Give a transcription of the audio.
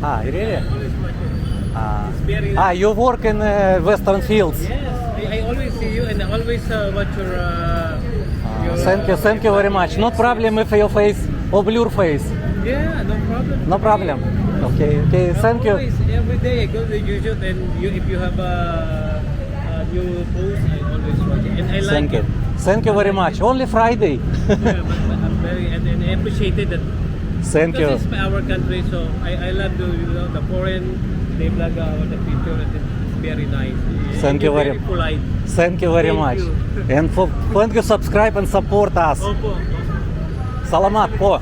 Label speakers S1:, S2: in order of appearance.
S1: Ah, really?
S2: Always watching.
S1: Ah,
S2: It's very nice.
S1: you work in Western Fields.
S2: Yes, I always see you and I always watch your
S1: Thank you very much. No problem if your face or blur face.
S2: Yeah, no problem.
S1: No problem. Okay, thank you.
S2: Always, every day I go to YouTube and if you have a new post, I always watch it. And I like
S1: Thank you.
S2: it.
S1: Thank you very much. Only Friday.
S2: Yeah, but I'm very and I appreciated that.
S1: Thank you.
S2: Because it's our country, so I love the foreign they vlog the picture and it's very nice.
S1: Thank you very
S2: polite.
S1: Thank you very
S2: Thank
S1: much.
S2: you.
S1: And thank you subscribe and support us.
S2: Opo.
S1: Salamat po.